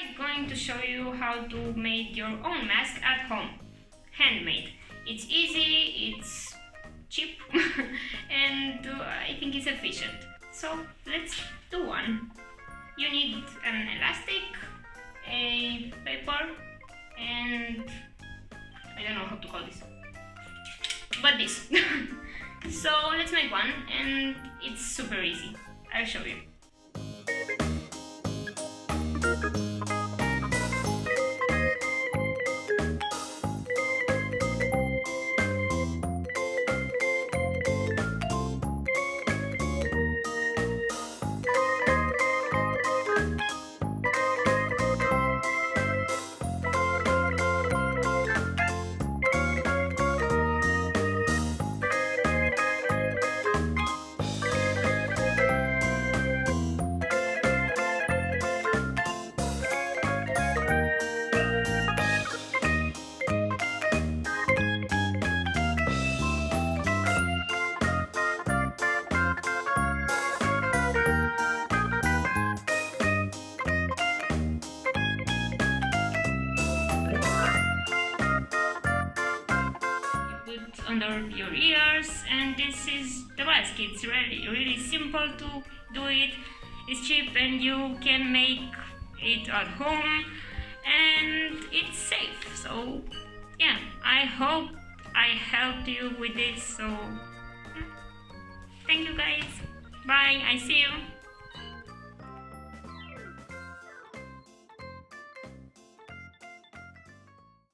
I'm going to show you how to make your own mask at home, handmade. It's easy, it's cheap and I think it's efficient. So let's do one. You need an elastic, a paper, and I don't know how to call this, but this. So let's make one, and it's super easy. I'll show you. Under your ears, and this is the mask. It's really simple to do it. It's cheap and you can make it at home and it's safe. So yeah, I hope I helped you with this. So thank you guys. Bye. I see you.